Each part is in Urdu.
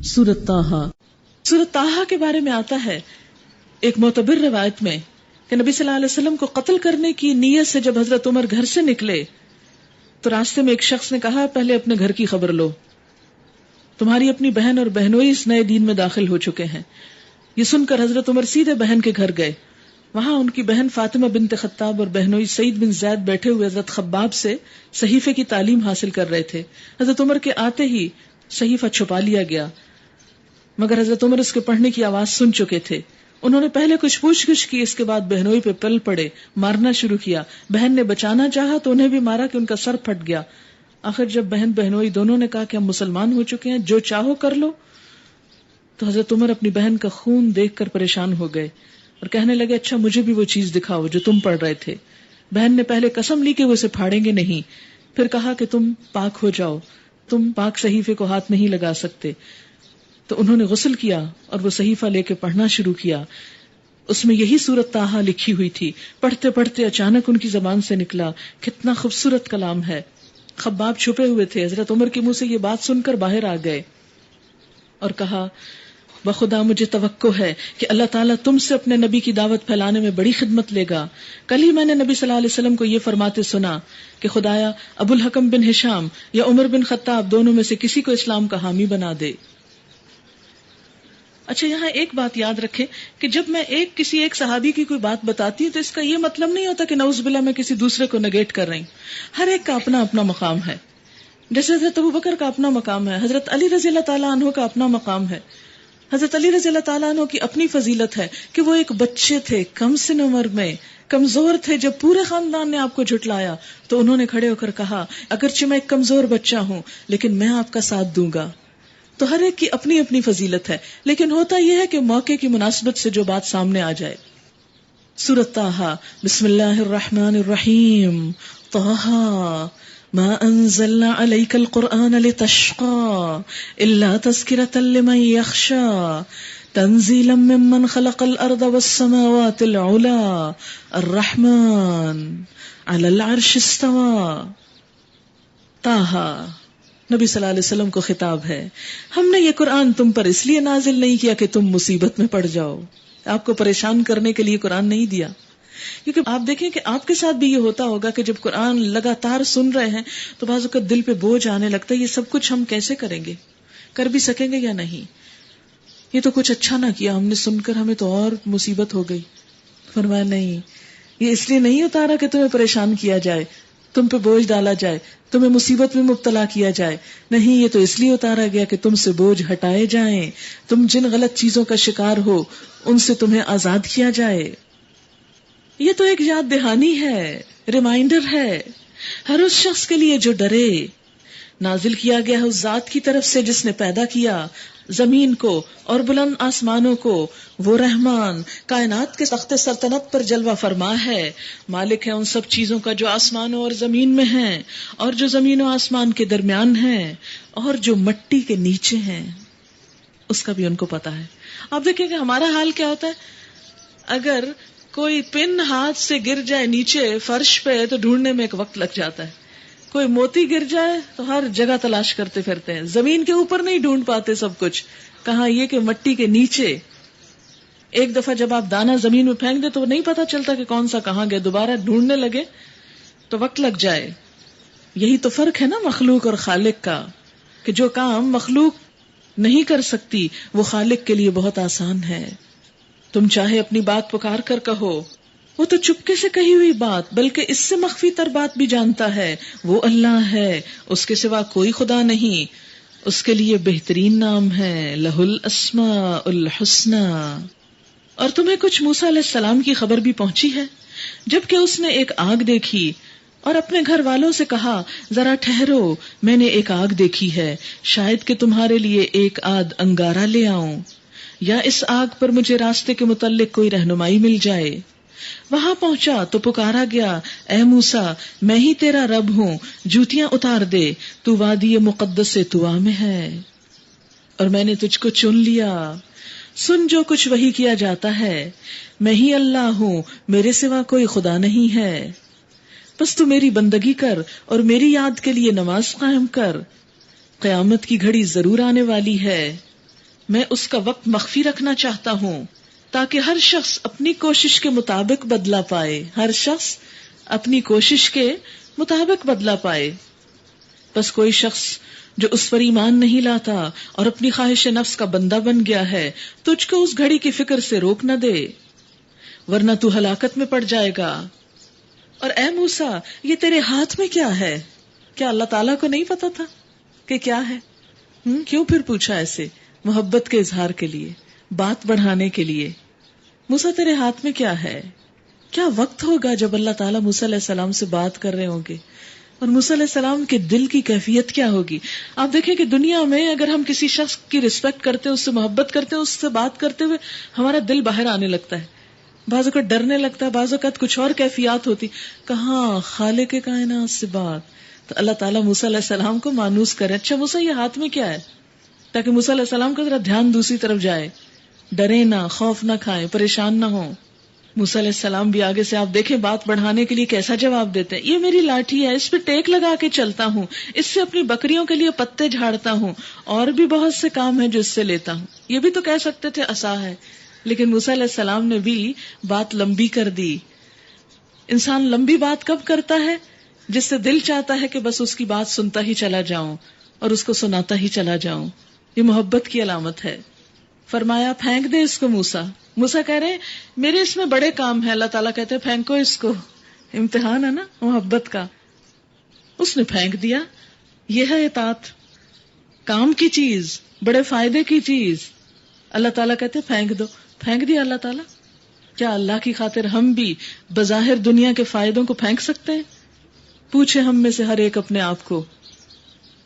سورۃ طٰہٰ. سورۃ طٰہٰ کے بارے میں آتا ہے ایک معتبر روایت میں کہ نبی صلی اللہ علیہ وسلم کو قتل کرنے کی نیت سے جب حضرت عمر گھر سے نکلے تو راستے میں ایک شخص نے کہا پہلے اپنے گھر کی خبر لو، تمہاری اپنی بہن اور بہنوئی اس نئے دین میں داخل ہو چکے ہیں. یہ سن کر حضرت عمر سیدھے بہن کے گھر گئے. وہاں ان کی بہن فاطمہ بنت خطاب اور بہنوئی سعید بن زید بیٹھے ہوئے حضرت خباب سے صحیفے کی تعلیم حاصل کر رہے تھے. حضرت عمر کے آتے ہی صحیفہ چھپا لیا گیا، مگر حضرت عمر اس کے پڑھنے کی آواز سن چکے تھے. انہوں نے پہلے کچھ پوچھ گچھ کی، اس کے بعد بہنوئی پہ پل پڑے، مارنا شروع کیا. بہن نے بچانا چاہا تو انہیں بھی مارا کہ ان کا سر پھٹ گیا. آخر جب بہن بہنوئی دونوں نے کہا کہ ہم مسلمان ہو چکے ہیں، جو چاہو کر لو، تو حضرت عمر اپنی بہن کا خون دیکھ کر پریشان ہو گئے اور کہنے لگے اچھا مجھے بھی وہ چیز دکھاؤ جو تم پڑھ رہے تھے. بہن نے پہلے قسم لی کہ وہ اسے پھاڑیں گے نہیں، پھر کہا کہ تم پاک ہو جاؤ، تم پاک صحیفے کو ہاتھ نہیں لگا سکتے. تو انہوں نے غسل کیا اور وہ صحیفہ لے کے پڑھنا شروع کیا. اس میں یہی سورۃ طٰہٰ لکھی ہوئی تھی. پڑھتے پڑھتے اچانک ان کی زبان سے نکلا کتنا خوبصورت کلام ہے. خباب چھپے ہوئے تھے، حضرت عمر کے منہ سے یہ بات سن کر باہر آ گئے اور کہا بخدا مجھے توقع ہے کہ اللہ تعالیٰ تم سے اپنے نبی کی دعوت پھیلانے میں بڑی خدمت لے گا. کل ہی میں نے نبی صلی اللہ علیہ وسلم کو یہ فرماتے سنا کہ خدایا ابو الحکم بن ہشام یا عمر بن خطاب دونوں میں سے کسی کو اسلام کا حامی بنا دے. اچھا یہاں ایک بات یاد رکھے کہ جب میں کسی ایک صحابی کی کوئی بات بتاتی ہوں تو اس کا یہ مطلب نہیں ہوتا کہ نعوذ باللہ میں کسی دوسرے کو نگیٹ کر رہی ہوں. ہر ایک کا اپنا اپنا مقام ہے. جیسے حضرت ابو بکر کا اپنا مقام ہے، حضرت علی رضی اللہ تعالیٰ عنہ کا اپنا مقام ہے. حضرت علی رضی اللہ تعالیٰ عنہ کی اپنی فضیلت ہے کہ وہ ایک بچے تھے، کم سن عمر میں کمزور تھے. جب پورے خاندان نے آپ کو جھٹلایا تو انہوں نے کھڑے ہو کر کہا اگرچہ میں ایک کمزور بچہ ہوں لیکن میں آپ کا ساتھ دوں گا. تو ہر ایک کی اپنی اپنی فضیلت ہے، لیکن ہوتا یہ ہے کہ موقع کی مناسبت سے جو بات سامنے آ جائے. سورۃ طٰہٰ. بسم اللہ الرحمن الرحیم. طٰہٰ ما انزلنا علیک القرآن لتشقى الا تذکرۃ لمن یخشى تنزیلا ممن خلق الارض والسماوات العلی الرحمن علی العرش استوى. طٰہٰ نبی صلی اللہ علیہ وسلم کو خطاب ہے. ہم نے یہ قرآن تم پر اس لیے نازل نہیں کیا کہ تم مصیبت میں پڑ جاؤ، آپ کو پریشان کرنے کے لیے قرآن نہیں دیا. کیونکہ آپ دیکھیں کہ آپ کے ساتھ بھی یہ ہوتا ہوگا کہ جب قرآن لگاتار سن رہے ہیں تو بعض اوقات دل پہ بوجھ آنے لگتا ہے، یہ سب کچھ ہم کیسے کریں گے، کر بھی سکیں گے یا نہیں، یہ تو کچھ اچھا نہ کیا ہم نے، سن کر ہمیں تو اور مصیبت ہو گئی. فرمایا نہیں، یہ اس لیے نہیں اتارا کہ تمہیں پریشان کیا جائے، تم پہ بوجھ ڈالا جائے، تمہیں مصیبت میں مبتلا کیا جائے. نہیں، یہ تو اس لیے اتارا گیا کہ تم سے بوجھ ہٹائے جائیں، تم جن غلط چیزوں کا شکار ہو ان سے تمہیں آزاد کیا جائے. یہ تو ایک یاد دہانی ہے، ریمائنڈر ہے ہر اس شخص کے لیے جو ڈرے. نازل کیا گیا ہے اس ذات کی طرف سے جس نے پیدا کیا زمین کو اور بلند آسمانوں کو. وہ رحمان کائنات کے تخت سلطنت پر جلوہ فرما ہے، مالک ہے ان سب چیزوں کا جو آسمانوں اور زمین میں ہیں اور جو زمین و آسمان کے درمیان ہیں اور جو مٹی کے نیچے ہیں، اس کا بھی ان کو پتا ہے. آپ دیکھیں کہ ہمارا حال کیا ہوتا ہے، اگر کوئی پن ہاتھ سے گر جائے نیچے فرش پہ تو ڈھونڈنے میں ایک وقت لگ جاتا ہے. کوئی موتی گر جائے تو ہر جگہ تلاش کرتے پھرتے ہیں، زمین کے اوپر نہیں ڈھونڈ پاتے سب کچھ. کہاں یہ کہ مٹی کے نیچے. ایک دفعہ جب آپ دانا زمین میں پھینک دے تو نہیں پتا چلتا کہ کون سا کہاں گیا، دوبارہ ڈھونڈنے لگے تو وقت لگ جائے. یہی تو فرق ہے نا مخلوق اور خالق کا، کہ جو کام مخلوق نہیں کر سکتی وہ خالق کے لیے بہت آسان ہے. تم چاہے اپنی بات پکار کر کہو، وہ تو چپکے سے کہی ہوئی بات بلکہ اس سے مخفی تر بات بھی جانتا ہے. وہ اللہ ہے، اس کے سوا کوئی خدا نہیں، اس کے لیے بہترین نام ہے، لہ الاسماء الحسنی. اور تمہیں کچھ موسیٰ علیہ السلام کی خبر بھی پہنچی ہے جبکہ اس نے ایک آگ دیکھی اور اپنے گھر والوں سے کہا ذرا ٹھہرو، میں نے ایک آگ دیکھی ہے، شاید کہ تمہارے لیے ایک آدھ انگارہ لے آؤں یا اس آگ پر مجھے راستے کے متعلق کوئی رہنمائی مل جائے. وہاں پہنچا تو پکارا گیا اے موسیٰ میں ہی تیرا رب ہوں، جوتیاں اتار دے، تو وادی مقدس طویٰ میں ہے اور میں نے تجھ کو چن لیا. سن جو کچھ وحی کیا جاتا ہے، میں ہی اللہ ہوں، میرے سوا کوئی خدا نہیں ہے. بس تو میری بندگی کر اور میری یاد کے لیے نماز قائم کر، قیامت کی گھڑی ضرور آنے والی ہے. میں اس کا وقت مخفی رکھنا چاہتا ہوں تاکہ ہر شخص اپنی کوشش کے مطابق بدلہ پائے، ہر شخص اپنی کوشش کے مطابق بدلہ پائے. بس کوئی شخص جو اس پر ایمان نہیں لاتا اور اپنی خواہش نفس کا بندہ بن گیا ہے، تجھ کو اس گھڑی کی فکر سے روک نہ دے، ورنہ تو ہلاکت میں پڑ جائے گا. اور اے موسیٰ، یہ تیرے ہاتھ میں کیا ہے؟ کیا اللہ تعالیٰ کو نہیں پتا تھا کہ کیا ہے؟ کیوں پھر پوچھا ایسے؟ محبت کے اظہار کے لیے، بات بڑھانے کے لیے. موسیٰ تیرے ہاتھ میں کیا ہے؟ کیا وقت ہوگا جب اللہ تعالیٰ موسیٰ علیہ السلام سے بات کر رہے ہوں گے، اور موسیٰ علیہ السلام کے دل کی کیفیت کیا ہوگی. آپ دیکھیں کہ دنیا میں اگر ہم کسی شخص کی رسپیکٹ کرتے ہیں، اس سے محبت کرتے ہیں، اس سے بات کرتے ہوئے ہمارا دل باہر آنے لگتا ہے، بعض اوقات ڈرنے لگتا ہے، بعض اوقات کچھ اور کیفیات ہوتی. کہاں خالق کائنات سے بات. تو اللہ تعالیٰ موسیٰ علیہ السلام کو مانوس کرے، اچھا موسیٰ یہ ہاتھ میں کیا ہے، تاکہ موسیٰ علیہ السلام کا ذرا دھیان دوسری طرف جائے، ڈرے نہ، خوف نہ کھائیں، پریشان نہ ہوں. موسیٰ علیہ السلام بھی آگے سے آپ دیکھیں بات بڑھانے کے لیے کیسا جواب دیتے ہیں. یہ میری لاٹھی ہے، اس پہ ٹیک لگا کے چلتا ہوں، اس سے اپنی بکریوں کے لیے پتے جھاڑتا ہوں، اور بھی بہت سے کام ہیں جو اس سے لیتا ہوں. یہ بھی تو کہہ سکتے تھے عصا ہے، لیکن موسیٰ علیہ السلام نے بھی بات لمبی کر دی. انسان لمبی بات کب کرتا ہے؟ جس سے دل چاہتا ہے کہ بس اس کی بات سنتا ہی چلا جاؤں اور اس کو سناتا ہی چلا جاؤں. یہ محبت کی علامت ہے. فرمایا پھینک دے اس کو. موسیٰ کہہ رہے ہیں میرے اس میں بڑے کام ہیں. اللہ تعالیٰ کہتے ہیں پھینکو اس کو. امتحان ہے نا محبت کا. اس نے پھینک دیا. یہ ہے اطاعت، کام کی چیز، بڑے فائدے کی چیز. اللہ تعالیٰ کہتے ہیں پھینک دو. پھینک دیا اللہ تعالیٰ. کیا اللہ کی خاطر ہم بھی بظاہر دنیا کے فائدوں کو پھینک سکتے ہیں؟ پوچھے ہم میں سے ہر ایک اپنے آپ کو،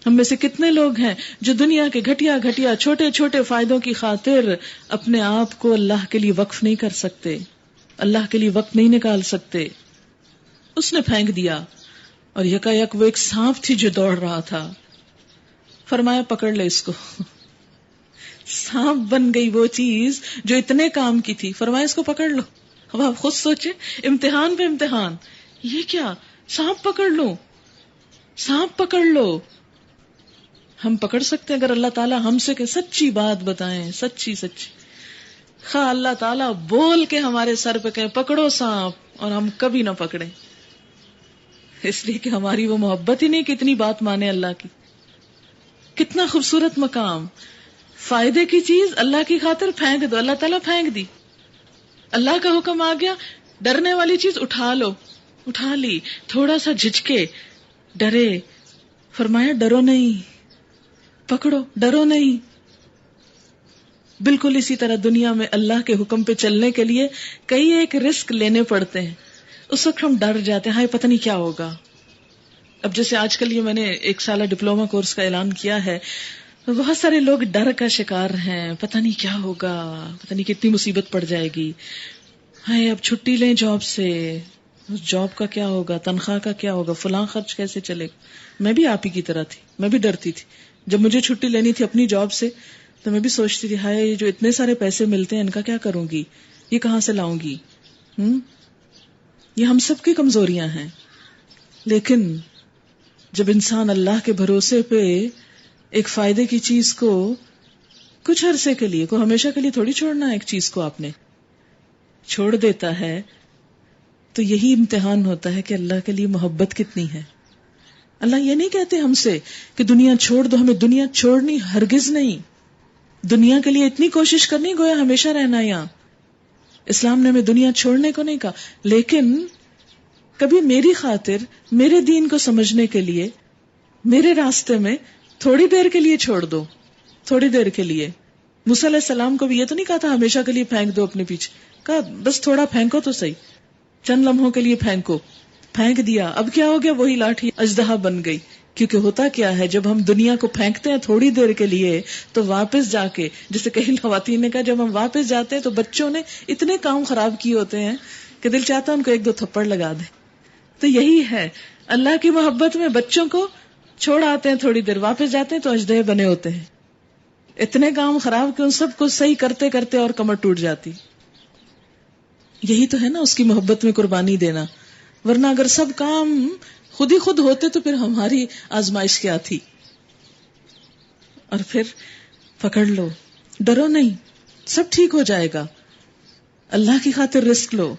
ہم میں سے کتنے لوگ ہیں جو دنیا کے گھٹیا گھٹیا چھوٹے چھوٹے فائدوں کی خاطر اپنے آپ کو اللہ کے لیے وقف نہیں کر سکتے، اللہ کے لیے وقت نہیں نکال سکتے. اس نے پھینک دیا اور یکایک وہ ایک سانپ تھی جو دوڑ رہا تھا. فرمایا پکڑ لے اس کو. سانپ بن گئی وہ چیز جو اتنے کام کی تھی. فرمایا اس کو پکڑ لو. اب آپ خود سوچیں، امتحان پہ امتحان. یہ کیا؟ سانپ پکڑ لو، سانپ پکڑ لو. ہم پکڑ سکتے ہیں اگر اللہ تعالیٰ ہم سے کہ سچی بات بتائیں، سچی سچی. خواہ اللہ تعالیٰ بول کے ہمارے سر پہ کہیں پکڑو سانپ، اور ہم کبھی نہ پکڑیں، اس لیے کہ ہماری وہ محبت ہی نہیں کہ اتنی بات مانے اللہ کی. کتنا خوبصورت مقام. فائدے کی چیز اللہ کی خاطر پھینک دو. اللہ تعالیٰ پھینک دی. اللہ کا حکم آ گیا ڈرنے والی چیز اٹھا لو. اٹھا لی. تھوڑا سا جھجکے، ڈرے. فرمایا ڈرو نہیں، پکڑو، ڈرو نہیں. بالکل اسی طرح دنیا میں اللہ کے حکم پہ چلنے کے لیے کئی ایک رسک لینے پڑتے ہیں. اس وقت ہم ڈر جاتے ہیں، ہائے پتہ نہیں کیا ہوگا. اب جیسے آج کل یہ میں نے 1 سالہ ڈپلوما کورس کا اعلان کیا ہے، بہت سارے لوگ ڈر کا شکار ہیں. پتہ نہیں کیا ہوگا، پتہ نہیں کتنی مصیبت پڑ جائے گی. ہائے اب چھٹی لیں جاب سے، جاب کا کیا ہوگا، تنخواہ کا کیا ہوگا، فلاں خرچ کیسے چلے گا. میں بھی آپ ہی کی طرح تھی، میں بھی ڈرتی تھی. جب مجھے چھٹی لینی تھی اپنی جاب سے تو میں بھی سوچتی تھی ہائے جو اتنے سارے پیسے ملتے ہیں ان کا کیا کروں گی، یہ کہاں سے لاؤں گی. یہ ہم سب کی کمزوریاں ہیں. لیکن جب انسان اللہ کے بھروسے پہ ایک فائدے کی چیز کو کچھ عرصے کے لیے، کو ہمیشہ کے لیے تھوڑی چھوڑنا ہے، ایک چیز کو آپ نے چھوڑ دیتا ہے، تو یہی امتحان ہوتا ہے کہ اللہ کے لیے محبت کتنی ہے. اللہ یہ نہیں کہتے ہم سے کہ دنیا چھوڑ دو، ہمیں دنیا چھوڑنی ہرگز نہیں. دنیا کے لیے اتنی کوشش کرنی گویا ہمیشہ رہنا یہاں. اسلام نے ہمیں دنیا چھوڑنے کو نہیں کہا، لیکن کبھی میری خاطر میرے دین کو سمجھنے کے لیے میرے راستے میں تھوڑی دیر کے لیے چھوڑ دو، تھوڑی دیر کے لیے. موسیٰ علیہ السلام کو بھی یہ تو نہیں کہا تھا ہمیشہ کے لیے پھینک دو اپنے پیچھے، کہا بس تھوڑا پھینکو تو صحیح، چند لمحوں کے لیے پھینکو. پھینک دیا. اب کیا ہو گیا؟ وہی لاٹھی اژدہا بن گئی. کیونکہ ہوتا کیا ہے جب ہم دنیا کو پھینکتے ہیں تھوڑی دیر کے لیے تو واپس جا کے، جسے کئی خواتین نے کہا جب ہم واپس جاتے ہیں تو بچوں نے اتنے کام خراب کیے ہوتے ہیں کہ دل چاہتا ہے ان کو 1-2 تھپڑ لگا دے. تو یہی ہے اللہ کی محبت میں، بچوں کو چھوڑ آتے ہیں تھوڑی دیر، واپس جاتے ہیں تو اژدہے بنے ہوتے ہیں. اتنے کام خراب کہ ان سب کو صحیح کرتے کرتے اور کمر ٹوٹ جاتی. یہی تو ہے نا اس کی محبت میں قربانی دینا. ورنہ اگر سب کام خود ہی خود ہوتے تو پھر ہماری آزمائش کیا تھی. اور پھر پکڑ لو. ڈرو نہیں، سب ٹھیک ہو جائے گا، اللہ کی خاطر رسک لو،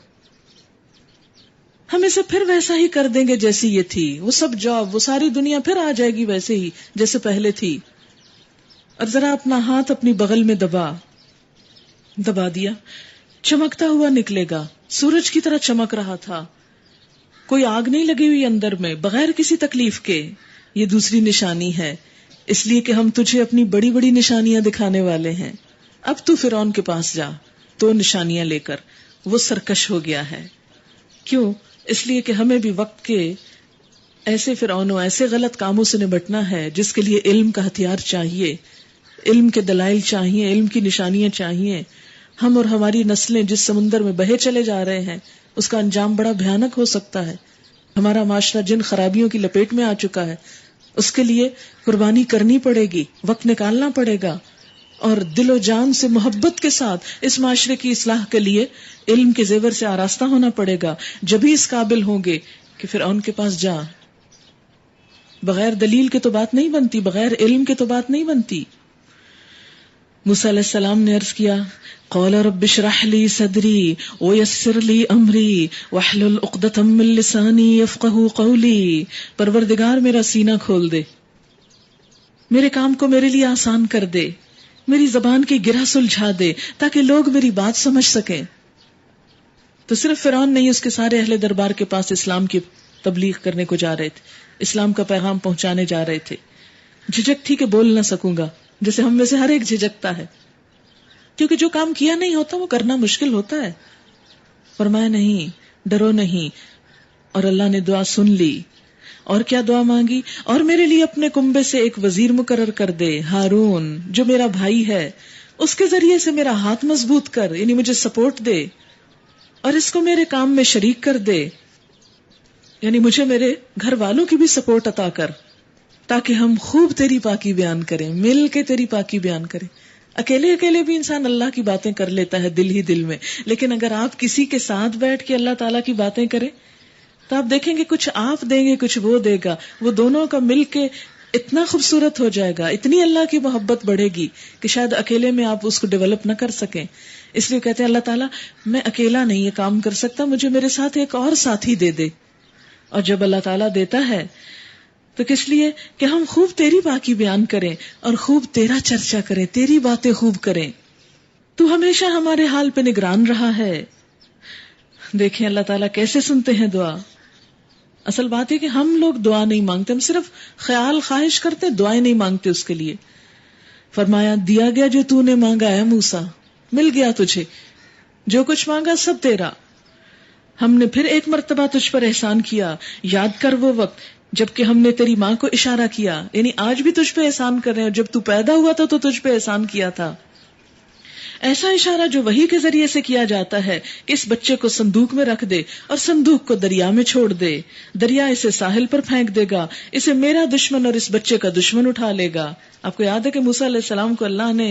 ہم اسے پھر ویسا ہی کر دیں گے جیسی یہ تھی، وہ سب جاب، وہ ساری دنیا پھر آ جائے گی ویسے ہی جیسے پہلے تھی. اور ذرا اپنا ہاتھ اپنی بغل میں دبا دیا، چمکتا ہوا نکلے گا، سورج کی طرح چمک رہا تھا، کوئی آگ نہیں لگی ہوئی اندر میں، بغیر کسی تکلیف کے. یہ دوسری نشانی ہے، اس لیے کہ ہم تجھے اپنی بڑی بڑی نشانیاں دکھانے والے ہیں. اب تو فرعون کے پاس جا 2 نشانیاں لے کر، وہ سرکش ہو گیا ہے. کیوں؟ اس لیے کہ ہمیں بھی وقت کے ایسے فرعونوں، ایسے غلط کاموں سے نمٹنا ہے جس کے لیے علم کا ہتھیار چاہیے، علم کے دلائل چاہیے، علم کی نشانیاں چاہیے. ہم اور ہماری نسلیں جس سمندر میں بہے چلے جا رہے ہیں اس کا انجام بڑا بھیانک ہو سکتا ہے. ہمارا معاشرہ جن خرابیوں کی لپیٹ میں آ چکا ہے اس کے لیے قربانی کرنی پڑے گی، وقت نکالنا پڑے گا، اور دل و جان سے محبت کے ساتھ اس معاشرے کی اصلاح کے لیے علم کے زیور سے آراستہ ہونا پڑے گا. جبھی اس قابل ہوں گے کہ فرعون کے پاس جا. بغیر دلیل کے تو بات نہیں بنتی، بغیر علم کے تو بات نہیں بنتی. موسیٰ علیہ السلام نے عرض کیا قال رب اشرح لي صدري ويسر لي امري واحلل عقدة من لساني يفقهوا قولي. پروردگار میرا سینہ کھول دے، میرے کام کو میرے لیے آسان کر دے، میری زبان کی گرہ سلجھا دے تاکہ لوگ میری بات سمجھ سکیں. تو صرف فرعون نہیں، اس کے سارے اہل دربار کے پاس اسلام کی تبلیغ کرنے کو جا رہے تھے، اسلام کا پیغام پہنچانے جا رہے تھے. جھجک تھی کہ بول نہ سکوں گا، جیسے ہم میں سے ہر ایک جھجکتا ہے، کیونکہ جو کام کیا نہیں ہوتا وہ کرنا مشکل ہوتا ہے. فرمایا نہیں، ڈرو نہیں. اور اللہ نے دعا سن لی. اور کیا دعا مانگی؟ اور میرے لیے اپنے کنبے سے ایک وزیر مقرر کر دے، ہارون جو میرا بھائی ہے، اس کے ذریعے سے میرا ہاتھ مضبوط کر، یعنی مجھے سپورٹ دے، اور اس کو میرے کام میں شریک کر دے، یعنی مجھے میرے گھر والوں کی بھی سپورٹ عطا کر، تاکہ ہم خوب تیری پاکی بیان کریں، مل کے تیری پاکی بیان کریں. اکیلے اکیلے بھی انسان اللہ کی باتیں کر لیتا ہے دل ہی دل میں، لیکن اگر آپ کسی کے ساتھ بیٹھ کے اللہ تعالیٰ کی باتیں کریں تو آپ دیکھیں گے کچھ آپ دیں گے، کچھ وہ دے گا، وہ دونوں کا مل کے اتنا خوبصورت ہو جائے گا، اتنی اللہ کی محبت بڑھے گی کہ شاید اکیلے میں آپ اس کو ڈیولپ نہ کر سکیں. اس لیے کہتے ہیں اللہ تعالیٰ میں اکیلا نہیں یہ کام کر سکتا، مجھے میرے ساتھ ایک اور ساتھی دے دے. اور جب اللہ تعالیٰ دیتا ہے تو کس لیے کہ ہم خوب تیری پاکی بیان کریں اور خوب تیرا چرچا کریں، تیری باتیں خوب کریں. تو ہمیشہ ہمارے حال پہ نگران رہا ہے. دیکھیں اللہ تعالیٰ کیسے سنتے ہیں دعا. اصل بات ہے کہ ہم لوگ دعا نہیں مانگتے، ہم صرف خیال خواہش کرتے، دعائیں نہیں مانگتے اس کے لیے. فرمایا دیا گیا جو تو نے مانگا ہے موسیٰ، مل گیا تجھے، جو کچھ مانگا سب تیرا. ہم نے پھر ایک مرتبہ تجھ پر احسان کیا. یاد کر وہ وقت جبکہ ہم نے تیری ماں کو اشارہ کیا، یعنی آج بھی تجھ پہ احسان کر رہے ہیں، جب تو پیدا ہوا تھا تو تجھ پہ احسان کیا تھا. ایسا اشارہ جو وحی کے ذریعے سے کیا جاتا ہے کہ اس بچے کو صندوق میں رکھ دے اور صندوق کو دریا میں چھوڑ دے، دریا اسے ساحل پر پھینک دے گا، اسے میرا دشمن اور اس بچے کا دشمن اٹھا لے گا. آپ کو یاد ہے کہ موسیٰ علیہ السلام کو اللہ نے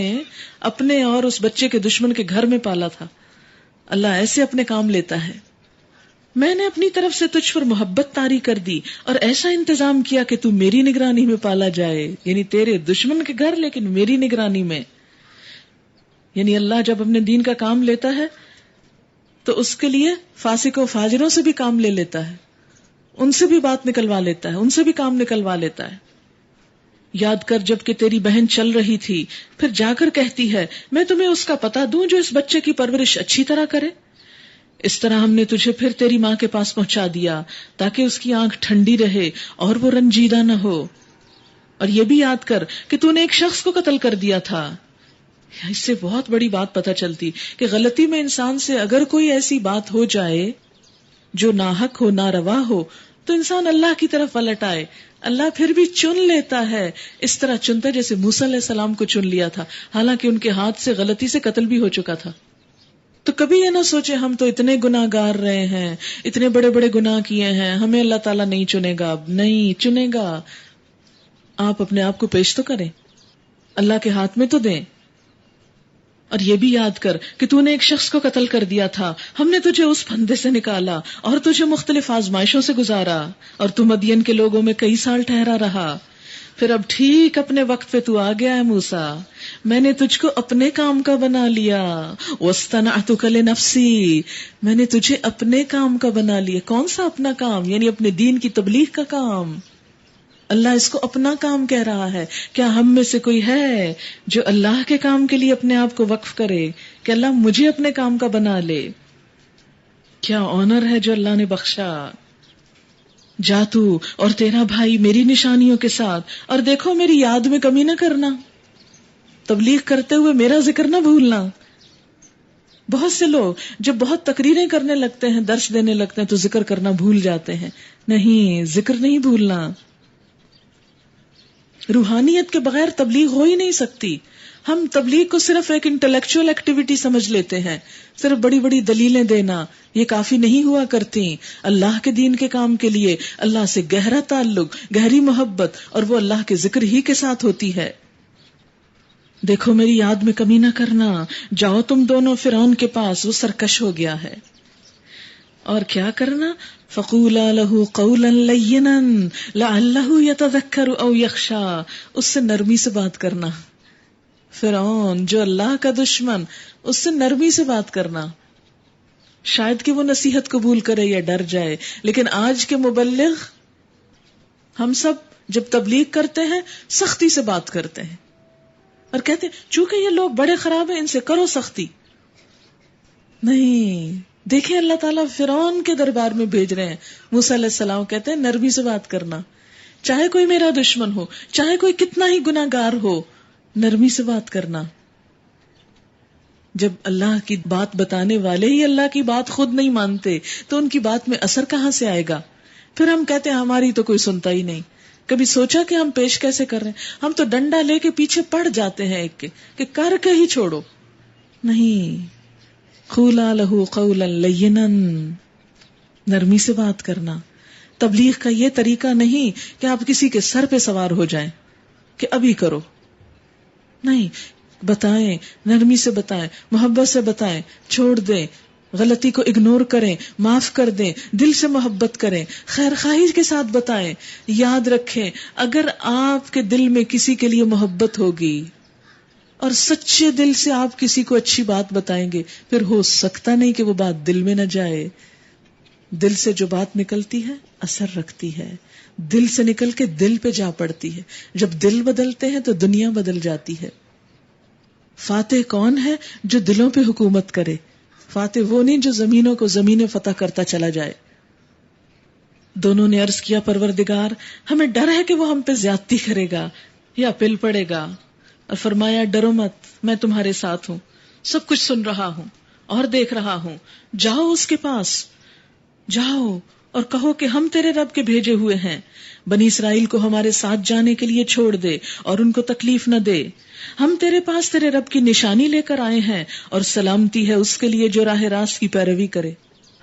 اپنے اور اس بچے کے دشمن کے گھر میں پالا تھا. اللہ ایسے اپنے کام لیتا ہے. میں نے اپنی طرف سے تجھ پر محبت طاری کر دی اور ایسا انتظام کیا کہ تو میری نگرانی میں پالا جائے، یعنی تیرے دشمن کے گھر لیکن میری نگرانی میں. یعنی اللہ جب اپنے دین کا کام لیتا ہے تو اس کے لیے فاسق و فاجروں سے بھی کام لے لیتا ہے، ان سے بھی بات نکلوا لیتا ہے، ان سے بھی کام نکلوا لیتا ہے. یاد کر جب کہ تیری بہن چل رہی تھی پھر جا کر کہتی ہے میں تمہیں اس کا پتہ دوں جو اس بچے کی پرورش اچھی طرح کرے. اس طرح ہم نے تجھے پھر تیری ماں کے پاس پہنچا دیا تاکہ اس کی آنکھ ٹھنڈی رہے اور وہ رنجیدہ نہ ہو. اور یہ بھی یاد کر کہ تو نے ایک شخص کو قتل کر دیا تھا. اس سے بہت بڑی بات پتہ چلتی کہ غلطی میں انسان سے اگر کوئی ایسی بات ہو جائے جو ناحق ہو، ناروا ہو، تو انسان اللہ کی طرف پلٹ آئے. اللہ پھر بھی چن لیتا ہے، اس طرح چنتا جیسے موسیٰ علیہ السلام کو چن لیا تھا، حالانکہ ان کے ہاتھ سے غلطی سے قتل بھی ہو چکا تھا. تو کبھی یہ نہ سوچے ہم تو اتنے گناہ گار رہے ہیں، اتنے بڑے بڑے گناہ کیے ہیں، ہمیں اللہ تعالیٰ نہیں چنے گا. نہیں چنے گا. آپ اپنے آپ کو پیش تو کریں، اللہ کے ہاتھ میں تو دیں. اور یہ بھی یاد کر کہ تو نے ایک شخص کو قتل کر دیا تھا، ہم نے تجھے اس پھندے سے نکالا اور تجھے مختلف آزمائشوں سے گزارا، اور تو مدین کے لوگوں میں کئی سال ٹھہرا رہا. پھر اب ٹھیک اپنے وقت پہ تو آ گیا ہے موسیٰ، میں نے تجھ کو اپنے کام کا بنا لیا، وَاصْطَنَعْتُكَ لِنَفْسِي، میں نے تجھے اپنے کام کا بنا لیا. کون سا اپنا کام؟ یعنی اپنے دین کی تبلیغ کا کام. اللہ اس کو اپنا کام کہہ رہا ہے. کیا ہم میں سے کوئی ہے جو اللہ کے کام کے لیے اپنے آپ کو وقف کرے کہ اللہ مجھے اپنے کام کا بنا لے؟ کیا آنر ہے جو اللہ نے بخشا. جا تو اور تیرا بھائی میری نشانیوں کے ساتھ، اور دیکھو میری یاد میں کمی نہ کرنا، تبلیغ کرتے ہوئے میرا ذکر نہ بھولنا. بہت سے لوگ جب بہت تقریریں کرنے لگتے ہیں، درس دینے لگتے ہیں تو ذکر کرنا بھول جاتے ہیں. نہیں، ذکر نہیں بھولنا. روحانیت کے بغیر تبلیغ ہو ہی نہیں سکتی. ہم تبلیغ کو صرف ایک انٹلیکچوئل ایکٹیویٹی سمجھ لیتے ہیں، صرف بڑی بڑی دلیلیں دینا یہ کافی نہیں ہوا کرتی. اللہ کے دین کے کام کے لیے اللہ سے گہرا تعلق، گہری محبت، اور وہ اللہ کے ذکر ہی کے ساتھ ہوتی ہے. دیکھو میری یاد میں کمی نہ کرنا، جاؤ تم دونوں فرعون کے پاس، وہ سرکش ہو گیا ہے. اور کیا کرنا؟ فَقُولَا لَهُ قَوْلًا لَيِّنًا لَعَلَّهُ يَتَذَكَّرُ أَوْ يَخْشَىٰ. اس سے نرمی سے بات کرنا. فرعون جو اللہ کا دشمن، اس سے نرمی سے بات کرنا. شاید کہ وہ نصیحت قبول کرے یا ڈر جائے. لیکن آج کے مبلغ، ہم سب جب تبلیغ کرتے ہیں سختی سے بات کرتے ہیں اور کہتے ہیں چونکہ یہ لوگ بڑے خراب ہیں ان سے کرو سختی. نہیں، دیکھیں اللہ تعالیٰ فرعون کے دربار میں بھیج رہے ہیں. موسیٰ علیہ السلام کہتے ہیں نرمی سے بات کرنا، چاہے کوئی میرا دشمن ہو، چاہے کوئی کتنا ہی گناہ گار ہو، نرمی سے بات کرنا. جب اللہ کی بات بتانے والے ہی اللہ کی بات خود نہیں مانتے تو ان کی بات میں اثر کہاں سے آئے گا؟ پھر ہم کہتے ہیں ہماری تو کوئی سنتا ہی نہیں. کبھی سوچا کہ ہم پیش کیسے کر رہے ہیں؟ ہم تو ڈنڈا لے کے پیچھے پڑ جاتے ہیں ایک کے کہ کر کے ہی چھوڑو. نہیں، قُولَا لَهُ قَوْلًا لَيِّنًا، نرمی سے بات کرنا. تبلیغ کا یہ طریقہ نہیں کہ آپ کسی کے سر پہ سوار ہو جائیں کہ ابھی کرو. نہیں، بتائیں، نرمی سے بتائیں، محبت سے بتائیں، چھوڑ دیں، غلطی کو اگنور کریں، معاف کر دیں، دل سے محبت کریں، خیر خواہی کے ساتھ بتائیں. یاد رکھیں اگر آپ کے دل میں کسی کے لیے محبت ہوگی اور سچے دل سے آپ کسی کو اچھی بات بتائیں گے، پھر ہو سکتا نہیں کہ وہ بات دل میں نہ جائے. دل سے جو بات نکلتی ہے اثر رکھتی ہے، دل سے نکل کے دل پہ جا پڑتی ہے. جب دل بدلتے ہیں تو دنیا بدل جاتی ہے. فاتح کون ہے؟ جو دلوں پہ حکومت کرے. فاتح وہ نہیں جو زمینوں کو زمینیں فتح کرتا چلا جائے. دونوں نے عرض کیا پروردگار ہمیں ڈر ہے کہ وہ ہم پہ زیادتی کرے گا یا پل پڑے گا. اور فرمایا ڈرو مت، میں تمہارے ساتھ ہوں، سب کچھ سن رہا ہوں اور دیکھ رہا ہوں. جاؤ اس کے پاس، جاؤ اور کہو کہ ہم تیرے رب کے بھیجے ہوئے ہیں، بنی اسرائیل کو ہمارے ساتھ جانے کے لیے چھوڑ دے اور ان کو تکلیف نہ دے. ہم تیرے پاس تیرے رب کی نشانی لے کر آئے ہیں اور سلامتی ہے اس کے لیے جو راہ راست کی پیروی کرے.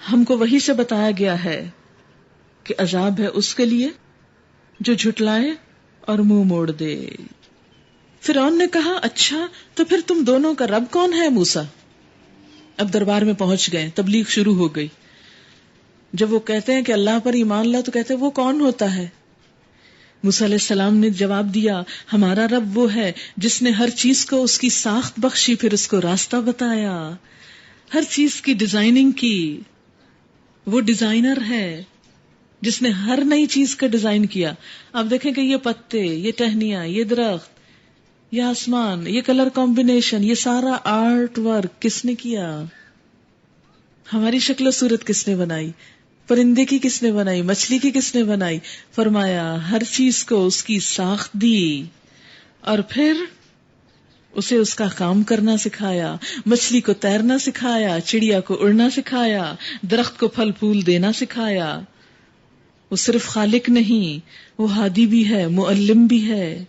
ہم کو وحی سے بتایا گیا ہے کہ عذاب ہے اس کے لیے جو جھٹلائے اور منہ موڑ دے. فرعون نے کہا اچھا تو پھر تم دونوں کا رب کون ہے موسیٰ؟ اب دربار میں پہنچ گئے، تبلیغ شروع ہو گئی. جب وہ کہتے ہیں کہ اللہ پر ایمان لا تو کہتے ہیں وہ کون ہوتا ہے؟ موسیٰ علیہ السلام نے جواب دیا ہمارا رب وہ ہے جس نے ہر چیز کو اس کی ساخت بخشی، پھر اس کو راستہ بتایا، ہر چیز کی ڈیزائننگ کی. وہ ڈیزائنر ہے جس نے ہر نئی چیز کا ڈیزائن کیا. آپ دیکھیں کہ یہ پتے، یہ ٹہنیاں، یہ درخت، یہ آسمان، یہ کلر کمبینیشن، یہ سارا آرٹ ورک کس نے کیا؟ ہماری شکل و صورت کس نے بنائی؟ پرندے کی کس نے بنائی؟ مچھلی کی کس نے بنائی؟ فرمایا ہر چیز کو اس کی ساخت دی اور پھر اسے اس کا کام کرنا سکھایا. مچھلی کو تیرنا سکھایا، چڑیا کو اڑنا سکھایا، درخت کو پھل پھول دینا سکھایا. وہ صرف خالق نہیں، وہ ہادی بھی ہے، معلم بھی ہے.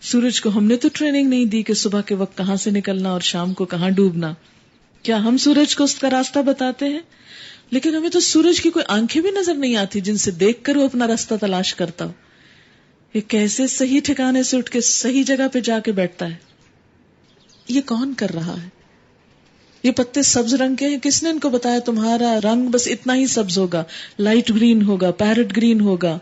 سورج کو ہم نے تو ٹریننگ نہیں دی کہ صبح کے وقت کہاں سے نکلنا اور شام کو کہاں ڈوبنا. کیا ہم سورج کو اس کا راستہ بتاتے ہیں؟ لیکن ہمیں تو سورج کی کوئی آنکھیں بھی نظر نہیں آتی جن سے دیکھ کر وہ اپنا راستہ تلاش کرتا ہو. یہ کیسے صحیح ٹھکانے سے اٹھ کے صحیح جگہ پہ جا کے بیٹھتا ہے؟ یہ کون کر رہا ہے؟ یہ پتے سبز رنگ کے ہیں، کس نے ان کو بتایا تمہارا رنگ بس اتنا ہی سبز ہوگا، لائٹ گرین ہوگا، پیرٹ گرین ہوگا،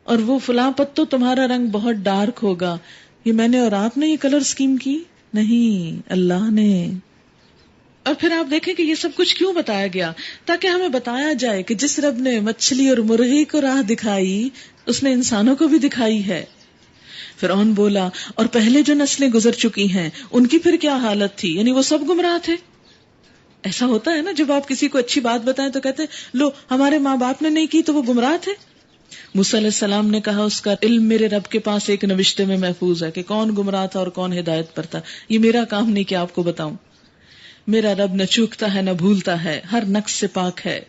اور وہ فلاں پتو تمہارا رنگ بہت ڈارک ہوگا، یہ میں نے اور آپ نے یہ کلر اسکیم کی نہیں، اللہ نے. اور پھر آپ دیکھیں کہ یہ سب کچھ کیوں بتایا گیا؟ تاکہ ہمیں بتایا جائے کہ جس رب نے مچھلی اور مرغی کو راہ دکھائی اس نے انسانوں کو بھی دکھائی ہے. فرعون بولا اور پہلے جو نسلیں گزر چکی ہیں ان کی پھر کیا حالت تھی، یعنی وہ سب گمراہ تھے. ایسا ہوتا ہے نا، جب آپ کسی کو اچھی بات بتائیں تو کہتے ہیں لو ہمارے ماں باپ نے نہیں کی تو وہ گمراہ تھے. موسیٰ علیہ السلام نے کہا اس کا علم میرے رب کے پاس ایک نوشتے میں محفوظ ہے کہ کون گمراہ تھا اور کون ہدایت پر تھا. یہ میرا کام نہیں کہ آپ کو بتاؤں. میرا رب نہ چوکتا ہے نہ بھولتا ہے، ہر نقص سے پاک ہے.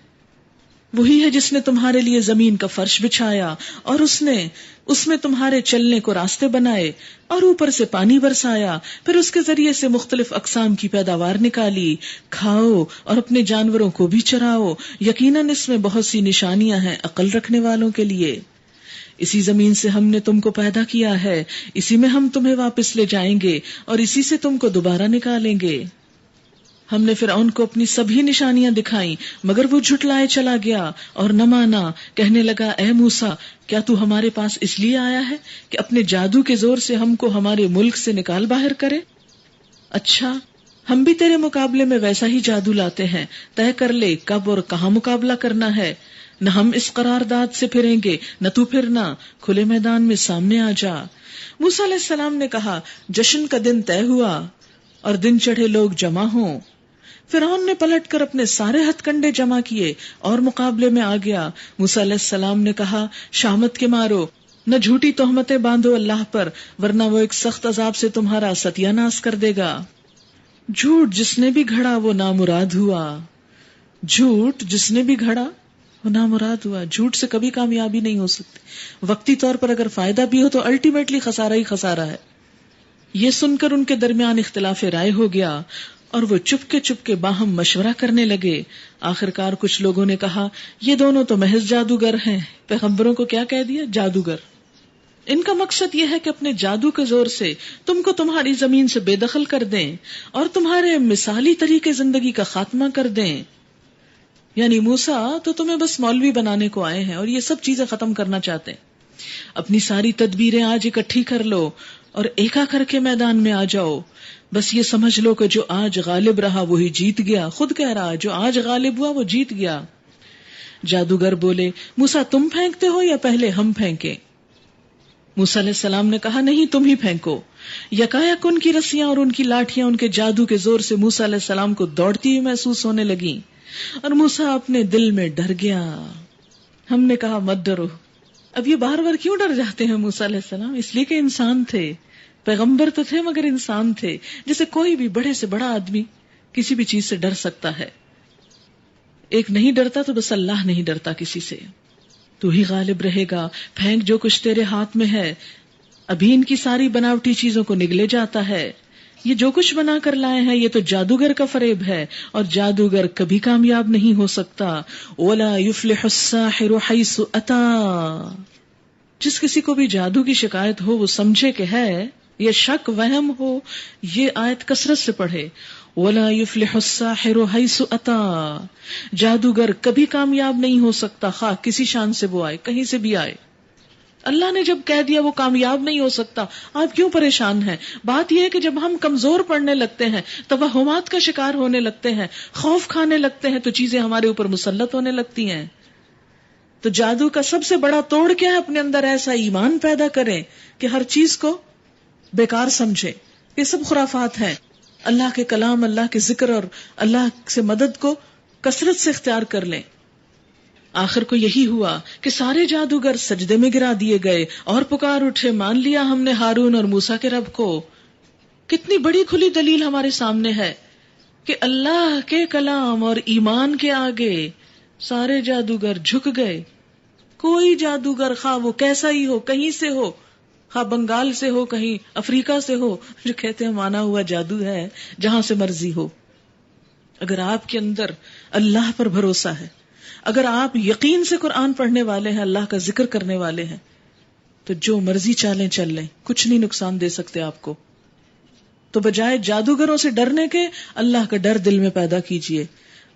وہی ہے جس نے تمہارے لیے زمین کا فرش بچھایا اور اس نے اس میں تمہارے چلنے کو راستے بنائے اور اوپر سے پانی برسایا، پھر اس کے ذریعے سے مختلف اقسام کی پیداوار نکالی. کھاؤ اور اپنے جانوروں کو بھی چراؤ، یقیناً اس میں بہت سی نشانیاں ہیں عقل رکھنے والوں کے لیے. اسی زمین سے ہم نے تم کو پیدا کیا ہے، اسی میں ہم تمہیں واپس لے جائیں گے اور اسی سے تم کو دوبارہ نکالیں گے. ہم نے فرعون کو اپنی سبھی نشانیاں دکھائیں مگر وہ جھٹلائے چلا گیا اور نہ مانا. کہنے لگا اے موسیٰ کیا تو ہمارے پاس اس لیے آیا ہے کہ اپنے جادو کے زور سے ہم کو ہمارے ملک سے نکال باہر کرے؟ اچھا ہم بھی تیرے مقابلے میں ویسا ہی جادو لاتے ہیں، طے کر لے کب اور کہاں مقابلہ کرنا ہے. نہ ہم اس قرارداد سے پھریں گے نہ تو پھرنا، کھلے میدان میں سامنے آ جا. موسیٰ علیہ السلام نے کہا جشن کا دن طے ہوا اور دن چڑھے لوگ جمع ہوں. فرعون نے پلٹ کر اپنے سارے ہتھ کنڈے جمع کیے اور مقابلے میں آ گیا. موسیٰ علیہ السلام نے کہا شامت کے مارو، نہ جھوٹی تہمتیں باندھو اللہ پر ورنہ وہ ایک سخت عذاب سے تمہارا ستیہ ناش کر دے گا. جھوٹ جس نے بھی گھڑا وہ نامراد ہوا. جھوٹ جس نے بھی گھڑا وہ نامراد ہوا. جھوٹ سے کبھی کامیابی نہیں ہو سکتی. وقتی طور پر اگر فائدہ بھی ہو تو الٹیمیٹلی خسارہ ہی خسارہ ہے. یہ سن کر ان کے درمیان اختلاف رائے ہو گیا اور وہ چپ کے باہم مشورہ کرنے لگے. آخرکار کچھ لوگوں نے کہا یہ دونوں تو محض جادوگر ہیں. پیغمبروں کو کیا کہہ دیا؟ جادوگر. ان کا مقصد یہ ہے کہ اپنے جادو کے زور سے تم کو تمہاری زمین سے بے دخل کر دیں اور تمہارے مثالی طریقے زندگی کا خاتمہ کر دیں. یعنی موسیٰ تو تمہیں بس مولوی بنانے کو آئے ہیں اور یہ سب چیزیں ختم کرنا چاہتے ہیں. اپنی ساری تدبیریں آج اکٹھی کر لو اور ایکا کر کے میدان میں آ جاؤ. بس یہ سمجھ لو کہ جو آج غالب رہا وہی جیت گیا. خود کہہ رہا جو آج غالب ہوا وہ جیت گیا. جادوگر بولے موسیٰ تم پھینکتے ہو یا پہلے ہم پھینکیں؟ موسیٰ علیہ السلام نے کہا نہیں تم ہی پھینکو. یکایک ان کی رسیاں اور ان کی لاٹھیاں ان کے جادو کے زور سے موسیٰ علیہ السلام کو دوڑتی ہوئی محسوس ہونے لگیں اور موسیٰ اپنے دل میں ڈر گیا. ہم نے کہا مت ڈرو. اب یہ بار بار کیوں ڈر جاتے ہیں موسیٰ علیہ السلام؟ اس لیے کہ انسان تھے. پیغمبر تو تھے مگر انسان تھے. جیسے کوئی بھی بڑے سے بڑا آدمی کسی بھی چیز سے ڈر سکتا ہے. ایک نہیں ڈرتا تو بس اللہ نہیں ڈرتا کسی سے. تو ہی غالب رہے گا. پھینک جو کچھ تیرے ہاتھ میں ہے. ابھی ان کی ساری بناوٹی چیزوں کو نگلے جاتا ہے. یہ جو کچھ بنا کر لائے ہیں یہ تو جادوگر کا فریب ہے اور جادوگر کبھی کامیاب نہیں ہو سکتا. وَلَا يُفْلِحُ السَّاحِرُ حَيْثُ أَتَى. جس کسی کو بھی جادو کی شکایت ہو وہ سمجھے کہ ہے یہ شک وہم ہو. یہ آیت کثرت سے پڑھے وَلَا يُفْلِحُ السَّاحِرُ حَيْثُ أَتَى. جادوگر کبھی کامیاب نہیں ہو سکتا خواہ کسی شان سے وہ آئے کہیں سے بھی آئے. اللہ نے جب کہہ دیا وہ کامیاب نہیں ہو سکتا آپ کیوں پریشان ہیں؟ بات یہ ہے کہ جب ہم کمزور پڑنے لگتے ہیں توہمات کا شکار ہونے لگتے ہیں خوف کھانے لگتے ہیں تو چیزیں ہمارے اوپر مسلط ہونے لگتی ہیں. تو جادو کا سب سے بڑا توڑ کیا ہے؟ اپنے اندر ایسا ایمان پیدا کریں کہ ہر چیز کو بیکار سمجھے. یہ سب خرافات ہیں. اللہ کے کلام اللہ کے ذکر اور اللہ سے مدد کو کثرت سے اختیار کر لیں. آخر کو یہی ہوا کہ سارے جادوگر سجدے میں گرا دیے گئے اور پکار اٹھے مان لیا ہم نے ہارون اور موسیٰ کے رب کو. کتنی بڑی کھلی دلیل ہمارے سامنے ہے کہ اللہ کے کلام اور ایمان کے آگے سارے جادوگر جھک گئے. کوئی جادوگر خواہ وہ کیسا ہی ہو کہیں سے ہو خواہ بنگال سے ہو کہیں افریقہ سے ہو جو کہتے ہیں مانا ہوا جادو ہے جہاں سے مرضی ہو. اگر آپ کے اندر اللہ پر بھروسہ ہے اگر آپ یقین سے قرآن پڑھنے والے ہیں اللہ کا ذکر کرنے والے ہیں تو جو مرضی چالیں چل لیں کچھ نہیں نقصان دے سکتے آپ کو. تو بجائے جادوگروں سے ڈرنے کے اللہ کا ڈر دل میں پیدا کیجئے.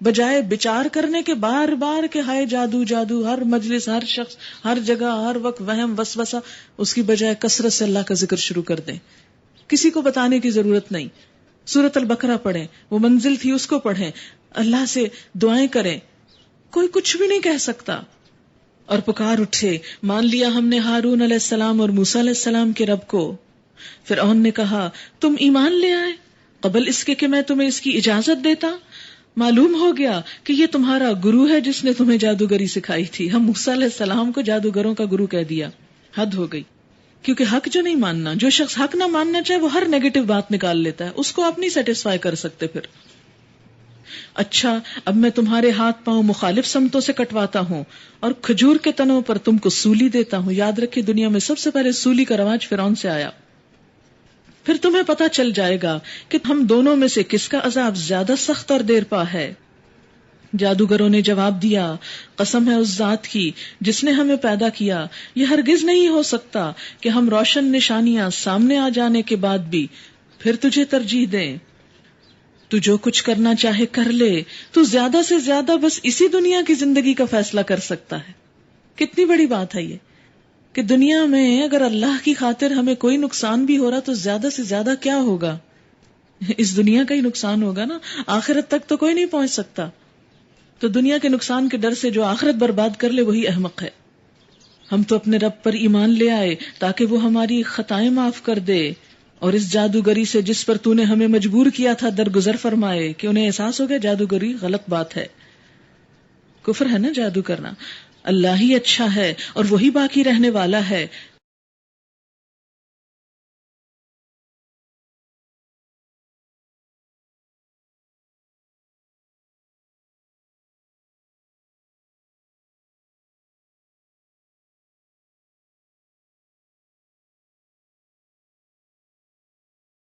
بجائے بچار کرنے کے بار بار کہ ہائے جادو جادو، ہر مجلس، ہر شخص، ہر جگہ، ہر وقت وہم وسوسہ، اس کی بجائے کثرت سے اللہ کا ذکر شروع کر دیں. کسی کو بتانے کی ضرورت نہیں. سورۃ البقرہ پڑھیں، وہ منزل تھی اس کو پڑھیں، اللہ سے دعائیں کریں. کوئی کچھ بھی نہیں کہہ سکتا. اور پکار اٹھے. مان لیا ہم نے ہارون علیہ السلام اور موسیٰ علیہ السلام کے رب کو. فرعون نے کہا تم ایمان لے آئے قبل اس کے کہ میں تمہیں اس کی اجازت دیتا. معلوم ہو گیا کہ یہ تمہارا گرو ہے جس نے تمہیں جادوگری سکھائی تھی. ہم موسیٰ علیہ السلام کو جادوگروں کا گرو کہہ دیا. حد ہو گئی. کیونکہ حق جو نہیں ماننا، جو شخص حق نہ ماننا چاہے وہ ہر نیگیٹو بات نکال لیتا ہے، اس کو آپ نہیں سیٹسفائی کر سکتے. پھر اچھا اب میں تمہارے ہاتھ پاؤں مخالف سمتوں سے کٹواتا ہوں اور کھجور کے تنوں پر تم کو سولی دیتا ہوں. یاد رکھیں دنیا میں سب سے پہلے سولی کا رواج فرعون سے آیا. پھر تمہیں پتا چل جائے گا کہ ہم دونوں میں سے کس کا عذاب زیادہ سخت اور دیر پا ہے. جادوگروں نے جواب دیا قسم ہے اس ذات کی جس نے ہمیں پیدا کیا، یہ ہرگز نہیں ہو سکتا کہ ہم روشن نشانیاں سامنے آ جانے کے بعد بھی پھر تجھے ترجیح دیں. تو جو کچھ کرنا چاہے کر لے، تو زیادہ سے زیادہ بس اسی دنیا کی زندگی کا فیصلہ کر سکتا ہے. کتنی بڑی بات ہے یہ کہ دنیا میں اگر اللہ کی خاطر ہمیں کوئی نقصان بھی ہو رہا تو زیادہ سے زیادہ کیا ہوگا؟ اس دنیا کا ہی نقصان ہوگا نا. آخرت تک تو کوئی نہیں پہنچ سکتا. تو دنیا کے نقصان کے ڈر سے جو آخرت برباد کر لے وہی احمق ہے. ہم تو اپنے رب پر ایمان لے آئے تاکہ وہ ہماری خطائیں معاف کر دے اور اس جادوگری سے جس پر تو نے ہمیں مجبور کیا تھا درگزر فرمائے. کہ انہیں احساس ہو گیا جادوگری غلط بات ہے، کفر ہے نا جادو کرنا. اللہ ہی اچھا ہے اور وہی باقی رہنے والا ہے